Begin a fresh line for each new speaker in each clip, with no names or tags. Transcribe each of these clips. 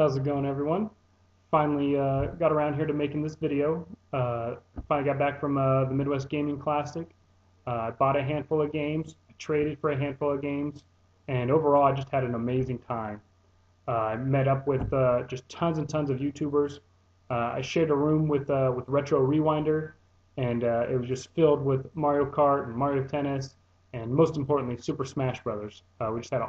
How's it going, everyone? Finally got around here to making this video. Finally got back from the Midwest Gaming Classic. I bought a handful of games, traded for a handful of games, and overall I just had an amazing time. I met up with just tons and tons of YouTubers. I shared a room with Retrorewinder, and it was just filled with Mario Kart and Mario Tennis, and most importantly, Super Smash Brothers. We just had an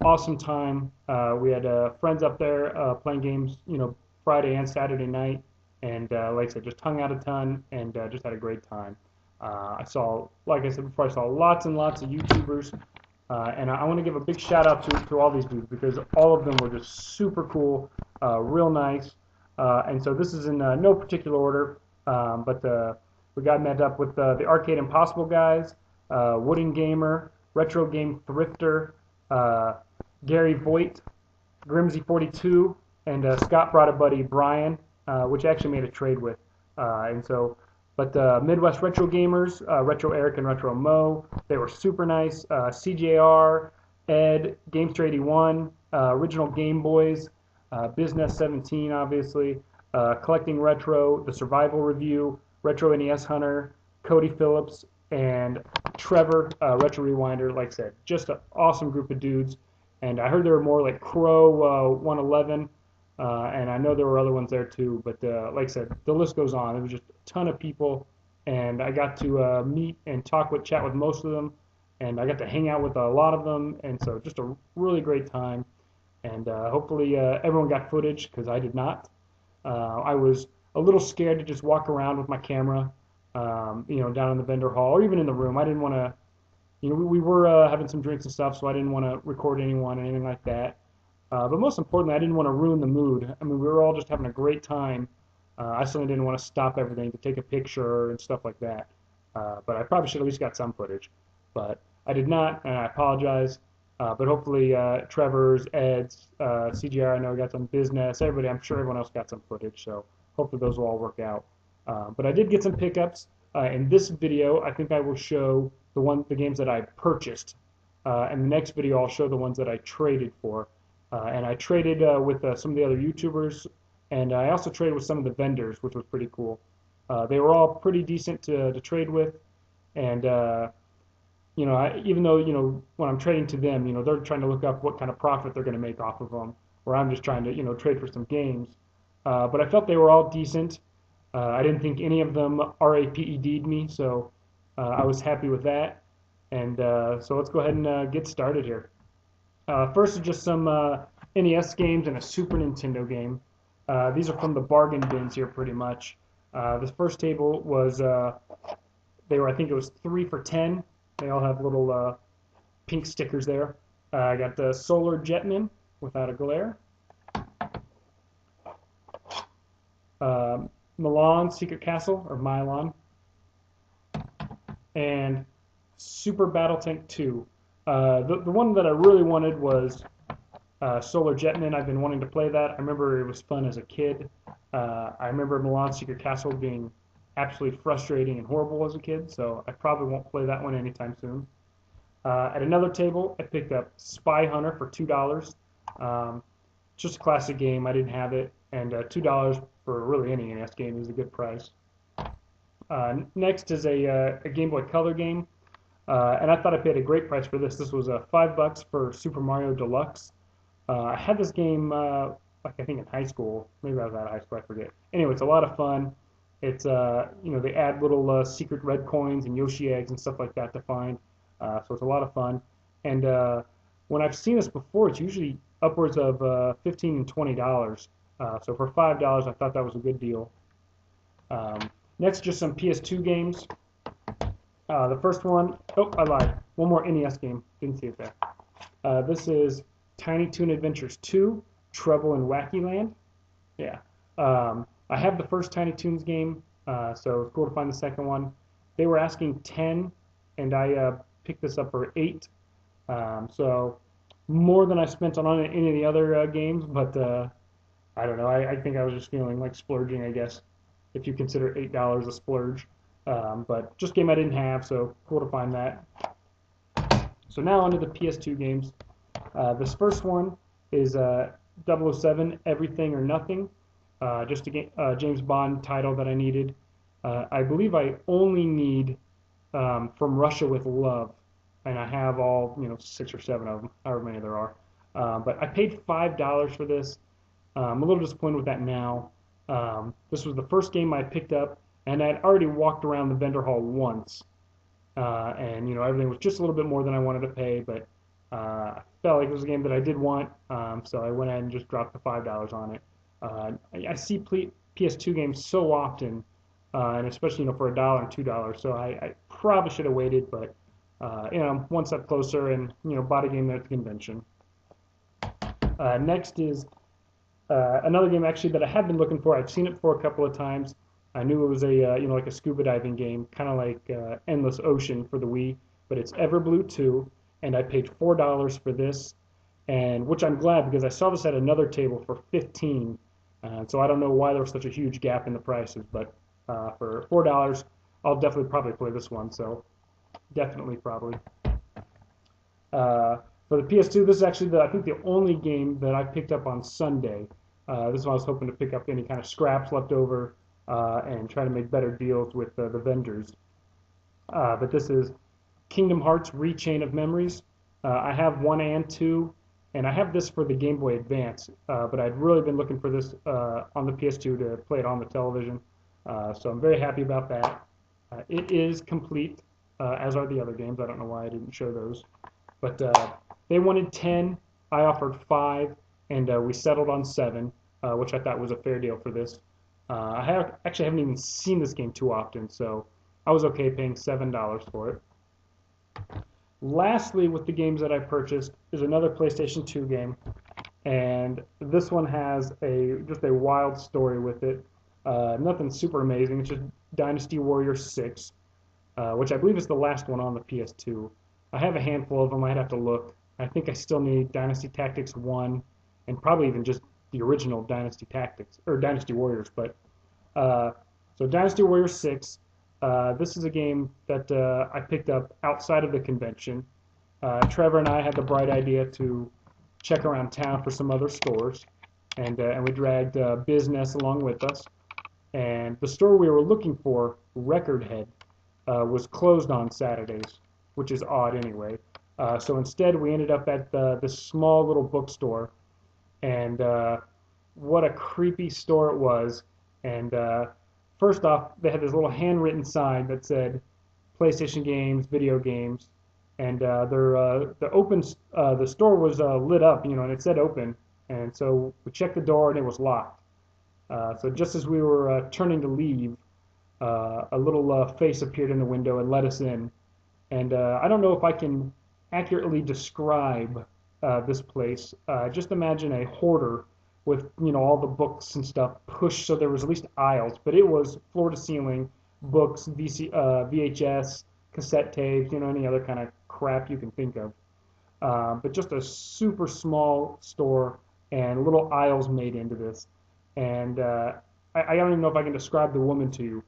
awesome time. We had friends up there playing games, Friday and Saturday night, and like I said, just hung out a ton and just had a great time. Like I said before, I saw lots and lots of YouTubers, and I want to give a big shout out to all these dudes because all of them were just super cool, real nice. And so this is in no particular order, but we got met up with the ArcadeImpossible guys, WoodenGamer, RetroGameThrifter, GaryVoight, Grimsy42, and Scott brought a buddy, Brian, which actually made a trade with. But MidwestRetroGamers, Retro Eric and Retro Mo, they were super nice. SeeJayAre, Ed, Gamester81, OriginalGameboyz, BizNest17, obviously, CollectingRetro, TheSurvivalReview, RetroNesHunter, Cody Phillips, and Trevor, Retrorewinder. Like I said, just an awesome group of dudes. And I heard there were more like Crow 111, and I know there were other ones there too. But like I said, the list goes on. It was just a ton of people, and I got to meet and chat with most of them, and I got to hang out with a lot of them, and so just a really great time. And hopefully everyone got footage because I did not. I was a little scared to just walk around with my camera, down in the vendor hall or even in the room. I didn't want to. We were having some drinks and stuff, so I didn't want to record anyone or anything like that. But most importantly, I didn't want to ruin the mood. I mean, we were all just having a great time. I certainly didn't want to stop everything to take a picture and stuff like that. But I probably should at least got some footage. But I did not, and I apologize. But hopefully Trevor's, Ed's, CGR, I know got some business. Everybody, I'm sure everyone else got some footage. So hopefully those will all work out. But I did get some pickups. In this video, I think I will show the games that I purchased. And the next video, I'll show the ones that I traded for. And I traded with some of the other YouTubers, and I also traded with some of the vendors, which was pretty cool. They were all pretty decent to trade with, and even though when I'm trading to them, they're trying to look up what kind of profit they're going to make off of them, where I'm just trying to trade for some games. But I felt they were all decent. I didn't think any of them RAPED'd me, so I was happy with that. And so let's go ahead and get started here. First is just some NES games and a Super Nintendo game. These are from the bargain bins here pretty much. This first table was, I think it was 3 for $10. They all have little pink stickers there. I got the Solar Jetman without a glare. Milan Secret Castle, or Milan. And Super Battle Tank 2. The one that I really wanted was Solar Jetman. I've been wanting to play that. I remember it was fun as a kid. I remember Milan Secret Castle being absolutely frustrating and horrible as a kid, so I probably won't play that one anytime soon. At another table, I picked up Spy Hunter for $2. Just a classic game. I didn't have it, and $2 for really any NES game is a good price. Next is a Game Boy Color game. And I thought I paid a great price for this. This was $5 for Super Mario Deluxe. I had this game, I think in high school. Maybe I was out of high school, I forget. Anyway, it's a lot of fun. It's, they add little secret red coins and Yoshi eggs and stuff like that to find. So it's a lot of fun. And when I've seen this before, it's usually upwards of $15 and $20. So for $5, I thought that was a good deal. Next, just some PS2 games. The first one, I lied. One more NES game. Didn't see it there. This is Tiny Toon Adventures 2, Trouble in Wacky Land. Yeah. I have the first Tiny Toons game, so it's cool to find the second one. They were asking 10, and I picked this up for 8. So more than I spent on any of the other games, but I don't know. I think I was just feeling like splurging, I guess, if you consider $8 a splurge. But just a game I didn't have, so cool to find that. So now onto the PS2 games. This first one is 007 Everything or Nothing, just a James Bond title that I needed. I believe I only need From Russia with Love, and I have all 6 or 7 of them, however many there are. But I paid $5 for this. I'm a little disappointed with that now. This was the first game I picked up, and I'd already walked around the vendor hall once, and everything was just a little bit more than I wanted to pay, but I felt like it was a game that I did want, so I went ahead and just dropped the $5 on it. I see PS2 games so often, and especially for $1 and $2, so I probably should have waited, but one step closer and bought a game there at the convention. Next is another game actually that I have been looking for. I've seen it for a couple of times. I knew it was a like a scuba diving game, kind of like Endless Ocean for the Wii, but it's Everblue 2, and I paid $4 for this, and which I'm glad because I saw this at another table for $15, so I don't know why there was such a huge gap in the prices, but for $4, I'll definitely probably play this one. So definitely probably. For the PS2, this is actually I think the only game that I picked up on Sunday. This is why I was hoping to pick up any kind of scraps left over and try to make better deals with the vendors. But this is Kingdom Hearts Rechain of Memories. I have 1 and 2, and I have this for the Game Boy Advance, but I'd really been looking for this on the PS2 to play it on the television. So I'm very happy about that. It is complete, as are the other games. I don't know why I didn't show those. But they wanted 10, I offered 5, and we settled on 7, which I thought was a fair deal for this. I actually haven't even seen this game too often, so I was okay paying $7 for it. Lastly, with the games that I purchased is another PlayStation 2 game, and this one has just a wild story with it. Nothing super amazing. It's just Dynasty Warriors 6, which I believe is the last one on the PS2. I have a handful of them. I'd have to look. I think I still need Dynasty Tactics 1, and probably even just the original Dynasty Tactics, or Dynasty Warriors. But so Dynasty Warriors 6, this is a game that I picked up outside of the convention. Trevor and I had the bright idea to check around town for some other stores, and we dragged Business along with us. And the store we were looking for, Record Head, was closed on Saturdays, which is odd anyway. So instead, we ended up at this small little bookstore, and what a creepy store it was. And first off, they had this little handwritten sign that said PlayStation games, video games, and the store was lit up, and it said open. And so we checked the door, and it was locked. So just as we were turning to leave, a little face appeared in the window and let us in. And I don't know if I can accurately describe this place. Just imagine a hoarder with all the books and stuff pushed so there was at least aisles, but it was floor to ceiling books, VHS, cassette tapes, any other kind of crap you can think of. But just a super small store and little aisles made into this. And I don't even know if I can describe the woman to you.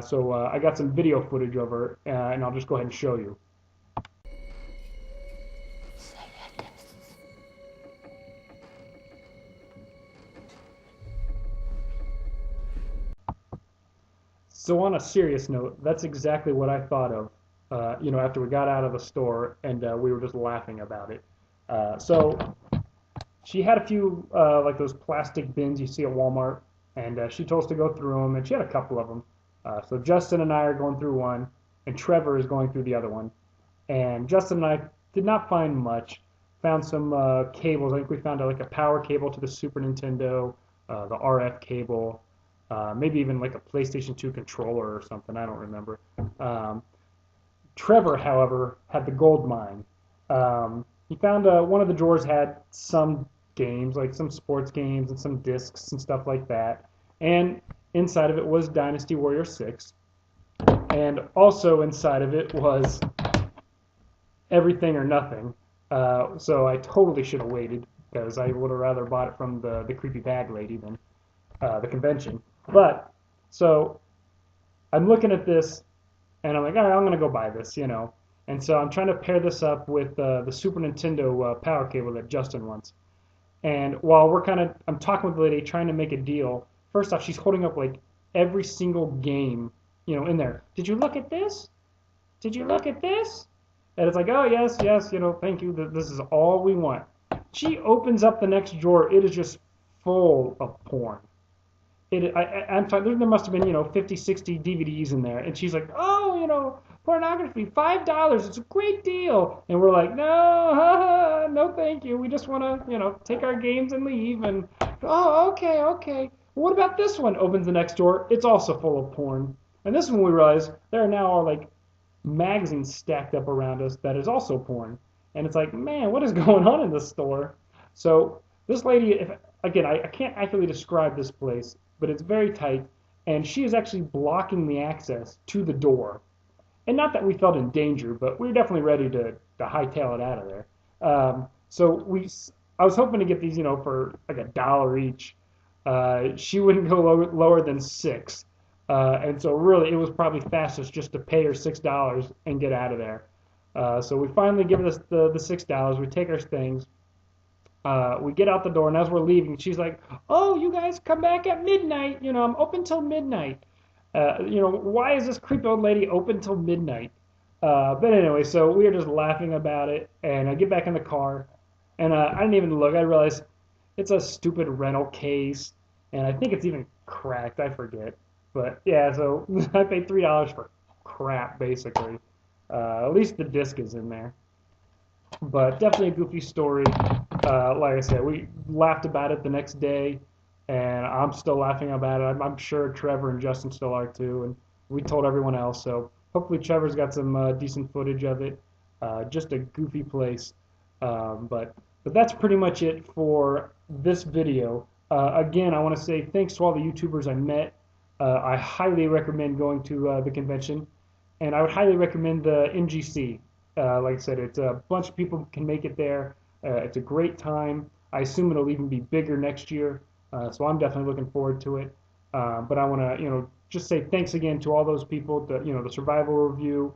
So I got some video footage of her, and I'll just go ahead and show you. So on a serious note, that's exactly what I thought of, after we got out of the store and we were just laughing about it. So she had a few like those plastic bins you see at Walmart, and she told us to go through them, and she had a couple of them. So Justin and I are going through one, and Trevor is going through the other one. And Justin and I did not find much. Found some cables. I think we found like a power cable to the Super Nintendo, the RF cable, maybe even like a PlayStation 2 controller or something. I don't remember. Trevor, however, had the gold mine. He found one of the drawers had some games, like some sports games and some discs and stuff like that. And inside of it was Dynasty Warrior 6. And also inside of it was Everything or Nothing. So I totally should have waited, because I would have rather bought it from the creepy bag lady than the convention. But, so I'm looking at this, and I'm like, all right, I'm going to go buy this, And so I'm trying to pair this up with the Super Nintendo power cable that Justin wants. And while I'm talking with the lady trying to make a deal. First off, she's holding up like every single game, in there. Did you look at this? Did you look at this? And it's like, oh yes, yes, thank you. This is all we want. She opens up the next drawer. It is just full of porn. I'm talking, there must have been, 50, 60 DVDs in there. And she's like, oh, pornography, $5. It's a great deal. And we're like, no, no, thank you. We just want to, take our games and leave. And, oh, okay, okay. What about this one? Opens the next door. It's also full of porn. And this one we realize there are now like magazines stacked up around us that is also porn. And it's like, man, what is going on in this store? So this lady, again, I can't accurately describe this place, but it's very tight, and she is actually blocking the access to the door. And not that we felt in danger, but we were definitely ready to hightail it out of there. I was hoping to get these, for like $1 each. She wouldn't go lower than $6. And so really, it was probably fastest just to pay her $6 and get out of there. So we finally give us the $6. We take our things. We get out the door, and as we're leaving, she's like, oh, you guys come back at midnight. I'm open till midnight. Why is this creepy old lady open till midnight? But anyway, so we were just laughing about it, and I get back in the car, and I didn't even look. I realized it's a stupid rental case, and I think it's even cracked. I forget. But yeah, so I paid $3 for crap, basically. At least the disc is in there. But definitely a goofy story. Like I said, we laughed about it the next day, and I'm still laughing about it. I'm sure Trevor and Justin still are too, and we told everyone else. So hopefully Trevor's got some decent footage of it. Just a goofy place. But that's pretty much it for this video. Again, I want to say thanks to all the YouTubers I met. I highly recommend going to the convention, and I would highly recommend the MGC. Like I said, it's a bunch of people can make it there. It's a great time. I assume it'll even be bigger next year, so I'm definitely looking forward to it. But I want to, just say thanks again to all those people. The Survival Review,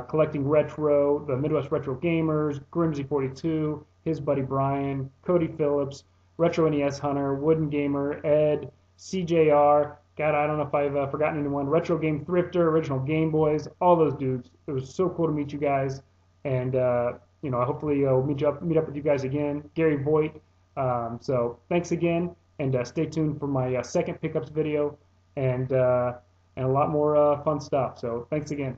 Collecting Retro, the Midwest Retro Gamers, Grimsy42, his buddy Brian, Cody Phillips, RetroNesHunter, WoodenGamer, Ed, CeeJayAre. God, I don't know if I've forgotten anyone. RetroGameThrifter, OriginalGameboyz, all those dudes. It was so cool to meet you guys, and hopefully we'll meet up with you guys again. GaryVoight. So thanks again, and stay tuned for my second pickups video, and a lot more fun stuff. So thanks again.